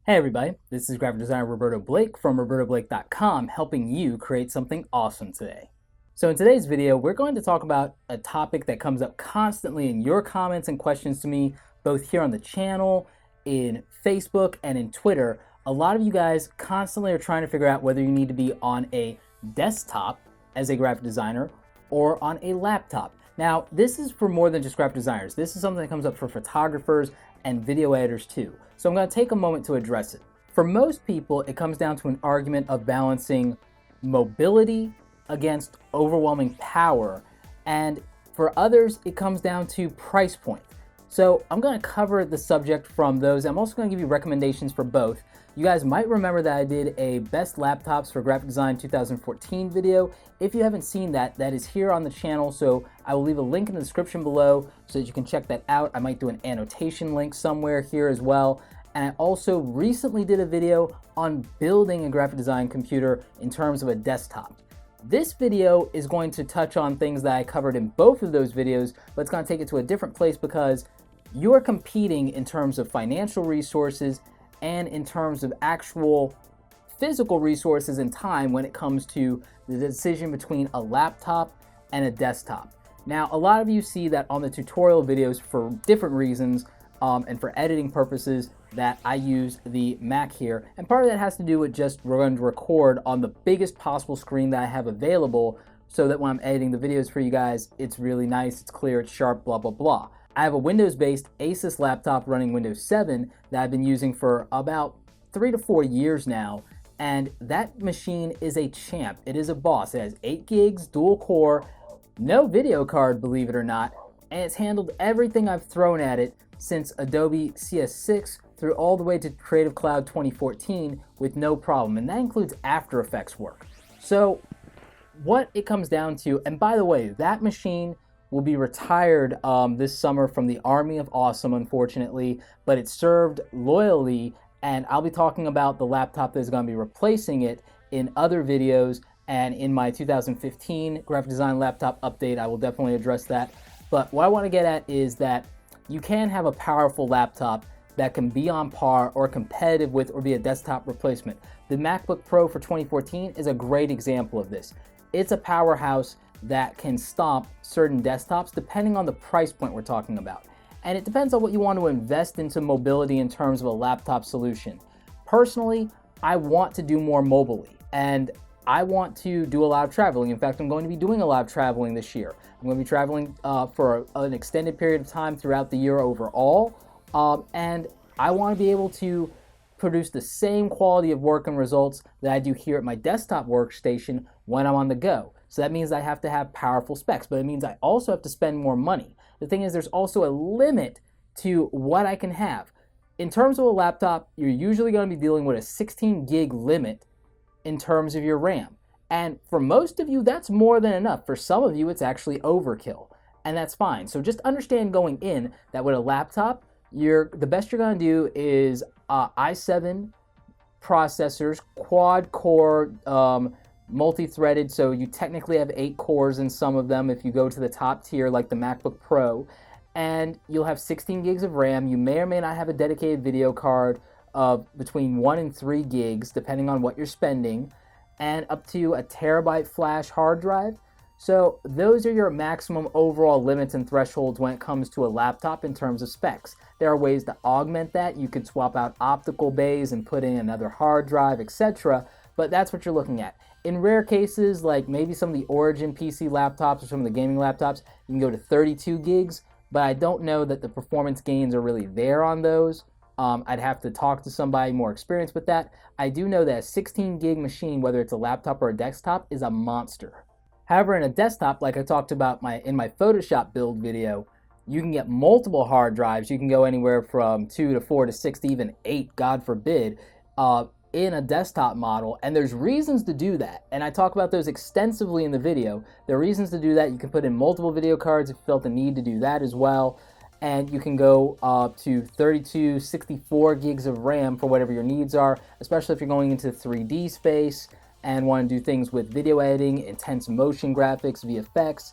Hey everybody, this is graphic designer Roberto Blake from robertoblake.com, helping you create something awesome today. So in today's video, we're going to talk about a topic that comes up constantly in your comments and questions to me, both here on the channel, in Facebook, and in Twitter. A lot of you guys constantly are trying to figure out whether you need to be on a desktop as a graphic designer or on a laptop. Now, this is for more than just graphic designers. This is something that comes up for photographers and video editors too. So I'm going to take a moment to address it. For most people, it comes down to an argument of balancing mobility against overwhelming power. And for others, it comes down to price point. So I'm going to cover the subject from those. I'm also going to give you recommendations for both. You guys might remember that I did a best laptops for graphic design 2014 video. If you haven't seen that, that is here on the channel. So I will leave a link in the description below so that you can check that out. I might do an annotation link somewhere here as well. And I also recently did a video on building a graphic design computer in terms of a desktop. This video is going to touch on things that I covered in both of those videos, but it's going to take it to a different place because you're competing in terms of financial resources and in terms of actual physical resources and time when it comes to the decision between a laptop and a desktop. Now, a lot of you see that on the tutorial videos for different reasons and for editing purposes that I use the Mac here. And part of that has to do with just we're going to record on the biggest possible screen that I have available so that when I'm editing the videos for you guys, it's really nice, it's clear, it's sharp, blah, blah, blah. I have a Windows-based Asus laptop running Windows 7 that I've been using for about 3 to 4 years now, and that machine is a champ. It is a boss. It has 8 gigs, dual core, no video card, believe it or not, and it's handled everything I've thrown at it since Adobe CS6 through all the way to Creative Cloud 2014 with no problem, and that includes After Effects work. So what it comes down to, and by the way, that machine will be retired this summer from the Army of Awesome, unfortunately, but it served loyally, and I'll be talking about the laptop that's going to be replacing it in other videos, and in my 2015 graphic design laptop update, I will definitely address that. But what I want to get at is that you can have a powerful laptop that can be on par or competitive with or be a desktop replacement. The MacBook Pro for 2014 is a great example of this. It's a powerhouse that can stomp certain desktops depending on the price point we're talking about. And it depends on what you want to invest into mobility in terms of a laptop solution. Personally, I want to do more mobilely, and I want to do a lot of traveling. In fact, I'm going to be doing a lot of traveling this year. I'm going to be traveling for an extended period of time throughout the year overall, and I want to be able to produce the same quality of work and results that I do here at my desktop workstation when I'm on the go. So that means I have to have powerful specs, but it means I also have to spend more money. The thing is, there's also a limit to what I can have. In terms of a laptop, you're usually going to be dealing with a 16 gig limit in terms of your RAM. And for most of you, that's more than enough. For some of you, it's actually overkill, and that's fine. So just understand going in that with a laptop, the best you're going to do is i7 processors, quad core, multi-threaded, so you technically have 8 cores in some of them if you go to the top tier like the MacBook Pro, and you'll have 16 gigs of RAM. You may or may not have a dedicated video card of between 1 and 3 gigs depending on what you're spending, and up to a terabyte flash hard drive. So those are your maximum overall limits and thresholds when it comes to a laptop in terms of specs. There are ways to augment that. You could swap out optical bays and put in another hard drive, etc., but that's what you're looking at. In rare cases, like maybe some of the Origin PC laptops or some of the gaming laptops, you can go to 32 gigs, but I don't know that the performance gains are really there on those. I'd have to talk to somebody more experienced with that. I do know that a 16 gig machine, whether it's a laptop or a desktop, is a monster. However, in a desktop, like I talked about in my Photoshop build video, you can get multiple hard drives. You can go anywhere from 2 to 4 to 6 to even 8, God forbid, in a desktop model, and there's reasons to do that, and I talk about those extensively in the video. There are reasons to do that. You can put in multiple video cards if you felt the need to do that as well, and you can go up to 32, 64 gigs of RAM for whatever your needs are, especially if you're going into 3D space and want to do things with video editing, intense motion graphics, VFX,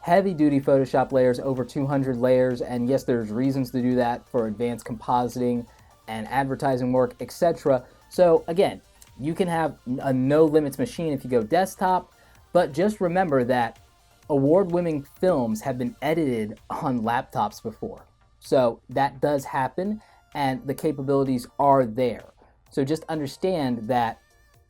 heavy-duty Photoshop layers, over 200 layers, and yes, there's reasons to do that for advanced compositing and advertising work, etc. So again, you can have a no limits machine if you go desktop, but just remember that award-winning films have been edited on laptops before. So that does happen, and the capabilities are there. So just understand that,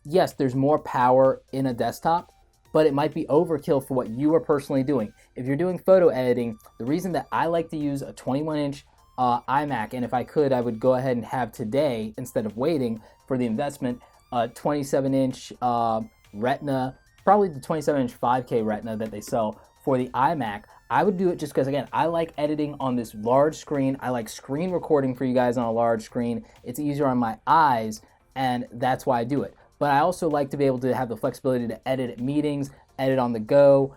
yes, there's more power in a desktop, but it might be overkill for what you are personally doing. If you're doing photo editing, the reason that I like to use a 21-inch iMac, and if I could, I would go ahead and have today, instead of waiting for the investment, a 27-inch Retina, probably the 27-inch 5K Retina that they sell for the iMac. I would do it just because, again, I like editing on this large screen. I like screen recording for you guys on a large screen. It's easier on my eyes, and that's why I do it. But I also like to be able to have the flexibility to edit at meetings, edit on the go,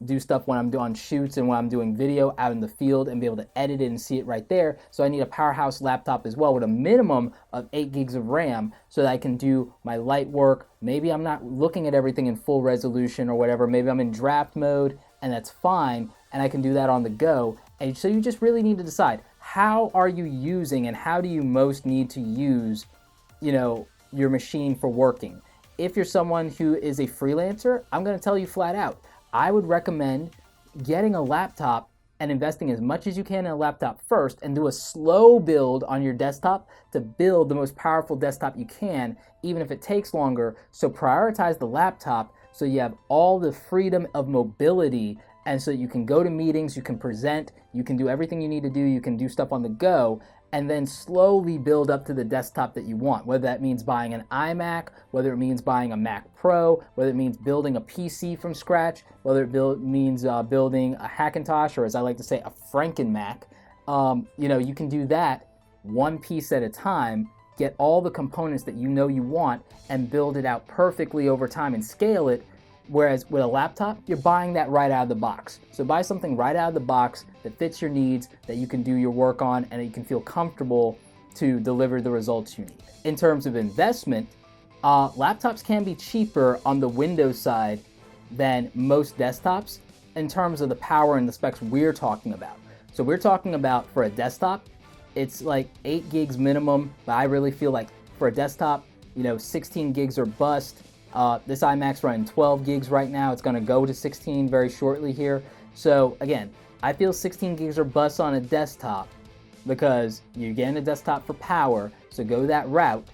do stuff when I'm doing shoots and when I'm doing video out in the field and be able to edit it and see it right there. So I need a powerhouse laptop as well with a minimum of 8 gigs of RAM so that I can do my light work. Maybe I'm not looking at everything in full resolution or whatever. Maybe I'm in draft mode, and that's fine, and I can do that on the go. And so you just really need to decide, how are you using and how do you most need to use, your machine for working? If you're someone who is a freelancer, I'm going to tell you flat out, I would recommend getting a laptop and investing as much as you can in a laptop first, and do a slow build on your desktop to build the most powerful desktop you can, even if it takes longer. So prioritize the laptop so you have all the freedom of mobility, and so you can go to meetings, you can present, you can do everything you need to do, you can do stuff on the go, and then slowly build up to the desktop that you want, whether that means buying an iMac, whether it means buying a Mac Pro, whether it means building a PC from scratch, whether it means building a Hackintosh, or as I like to say, a Franken-Mac. You can do that one piece at a time, get all the components that you want, and build it out perfectly over time and scale it. Whereas with a laptop, you're buying that right out of the box. So buy something right out of the box that fits your needs, that you can do your work on, and that you can feel comfortable to deliver the results you need. In terms of investment, laptops can be cheaper on the Windows side than most desktops in terms of the power and the specs we're talking about. So we're talking about, for a desktop, it's like 8 gigs minimum, but I really feel like for a desktop, 16 gigs or bust. This iMac's running 12 gigs right now. It's going to go to 16 very shortly here. So again, I feel 16 gigs or bust on a desktop because you're getting a desktop for power, so go that route.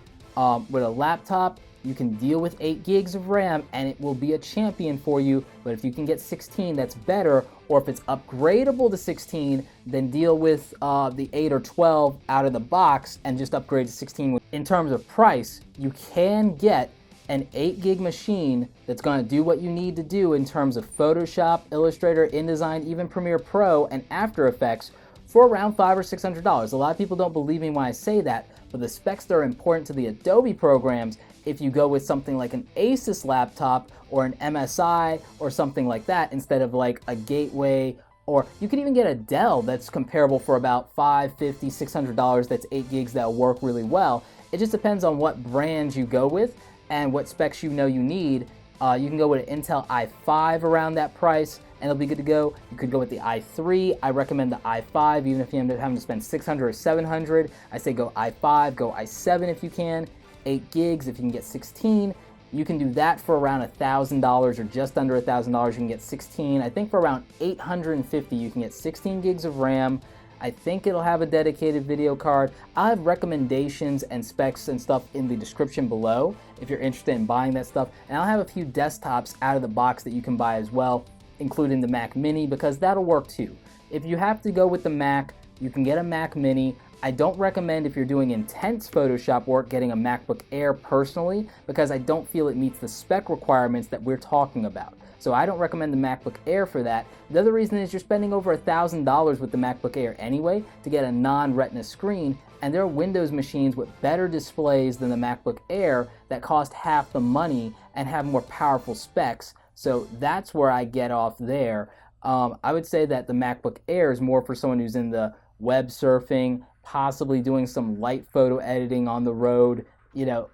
With a laptop, you can deal with 8 gigs of RAM and it will be a champion for you, but if you can get 16, that's better. Or if it's upgradable to 16, then deal with the 8 or 12 out of the box and just upgrade to 16. In terms of price, you can get an 8 gig machine that's going to do what you need to do in terms of Photoshop, Illustrator, InDesign, even Premiere Pro, and After Effects for around $500 or $600. A lot of people don't believe me when I say that, but the specs that are important to the Adobe programs, if you go with something like an Asus laptop or an MSI or something like that, instead of like a Gateway, or you can even get a Dell that's comparable for about $550, $600, that's 8 gigs that'll work really well. It just depends on what brand you go with and what specs you need. You can go with an Intel i5 around that price and it'll be good to go. You could go with the i3. I recommend the i5 even if you end up having to spend $600 or $700. I say go i5, go i7 if you can. 8 gigs if you can get 16. You can do that for around $1,000 or just under $1,000. You can get 16. I think for around $850 you can get 16 gigs of RAM. I think it'll have a dedicated video card. I'll have recommendations and specs and stuff in the description below if you're interested in buying that stuff. And I'll have a few desktops out of the box that you can buy as well, including the Mac Mini, because that'll work too. If you have to go with the Mac, you can get a Mac Mini. I don't recommend, if you're doing intense Photoshop work, getting a MacBook Air personally, because I don't feel it meets the spec requirements that we're talking about. So I don't recommend the MacBook Air for that. The other reason is you're spending over $1,000 with the MacBook Air anyway to get a non-Retina screen, and there are Windows machines with better displays than the MacBook Air that cost half the money and have more powerful specs. So that's where I get off there. I would say that the MacBook Air is more for someone who's in the web surfing, possibly doing some light photo editing on the road,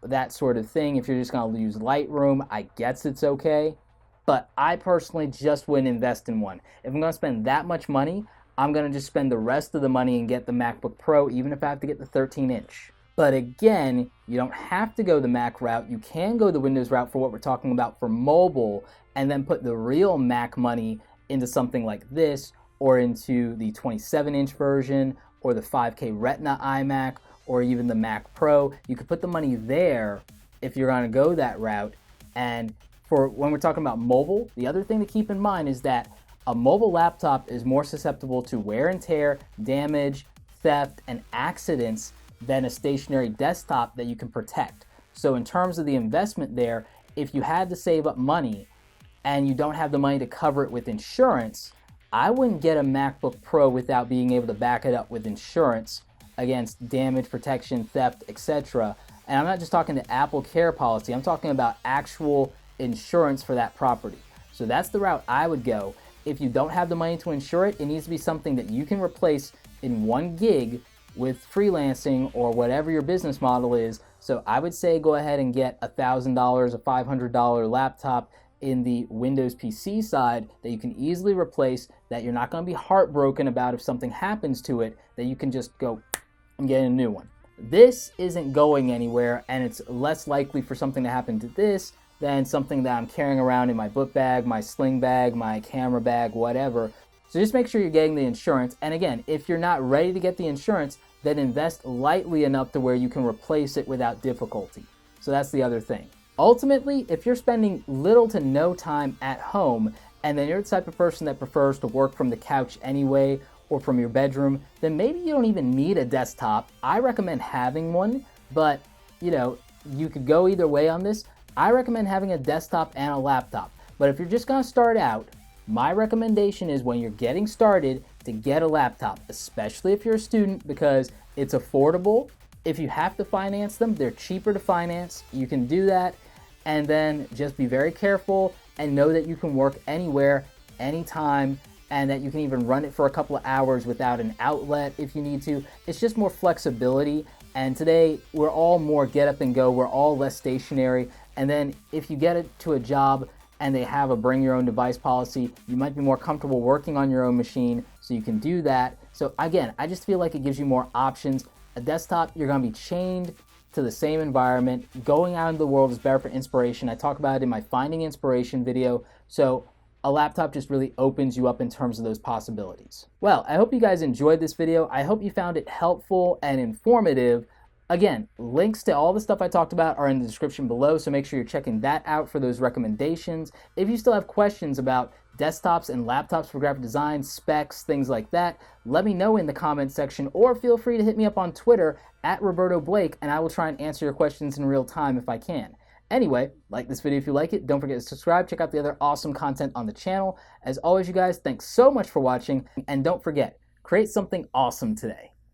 that sort of thing. If you're just going to use Lightroom, I guess it's okay. But I personally just wouldn't invest in one. If I'm going to spend that much money, I'm going to just spend the rest of the money and get the MacBook Pro, even if I have to get the 13-inch. But again, you don't have to go the Mac route. You can go the Windows route for what we're talking about for mobile, and then put the real Mac money into something like this, or into the 27-inch version, or the 5K Retina iMac, or even the Mac Pro. You could put the money there if you're gonna go that route. And for when we're talking about mobile, the other thing to keep in mind is that a mobile laptop is more susceptible to wear and tear, damage, theft, and accidents than a stationary desktop that you can protect. So in terms of the investment there, if you had to save up money and you don't have the money to cover it with insurance, I wouldn't get a MacBook Pro without being able to back it up with insurance against damage, protection, theft, etc. And I'm not just talking the Apple Care policy, I'm talking about actual insurance for that property. So that's the route I would go. If you don't have the money to insure it, it needs to be something that you can replace in 1 gig with freelancing or whatever your business model is. So I would say go ahead and get $1,000, a $500 laptop in the Windows PC side that you can easily replace, that you're not going to be heartbroken about if something happens to it, that you can just go and get a new one. This isn't going anywhere, and it's less likely for something to happen to this than something that I'm carrying around in my book bag, my sling bag, my camera bag, whatever. So just make sure you're getting the insurance. And again, if you're not ready to get the insurance, then invest lightly enough to where you can replace it without difficulty. So that's the other thing. Ultimately, if you're spending little to no time at home, and then you're the type of person that prefers to work from the couch anyway, or from your bedroom, then maybe you don't even need a desktop. I recommend having one, but you could go either way on this. I recommend having a desktop and a laptop. But if you're just gonna start out, my recommendation is when you're getting started to get a laptop, especially if you're a student, because it's affordable. If you have to finance them, they're cheaper to finance. You can do that, and then just be very careful and know that you can work anywhere, anytime, and that you can even run it for a couple of hours without an outlet if you need to. It's just more flexibility. And today, we're all more get up and go. We're all less stationary. And then if you get it to a job and they have a bring your own device policy, you might be more comfortable working on your own machine, so you can do that. So again, I just feel like it gives you more options. A desktop, you're gonna be chained to the same environment. Going out into the world is better for inspiration. I talk about it in my Finding Inspiration video. So a laptop just really opens you up in terms of those possibilities. Well, I hope you guys enjoyed this video. I hope you found it helpful and informative. Again, links to all the stuff I talked about are in the description below, so make sure you're checking that out for those recommendations. If you still have questions about desktops and laptops for graphic design, specs, things like that, let me know in the comments section, or feel free to hit me up on Twitter at Roberto Blake, and I will try and answer your questions in real time if I can. Anyway, like this video if you like it. Don't forget to subscribe. Check out the other awesome content on the channel. As always, you guys, thanks so much for watching, and don't forget, create something awesome today.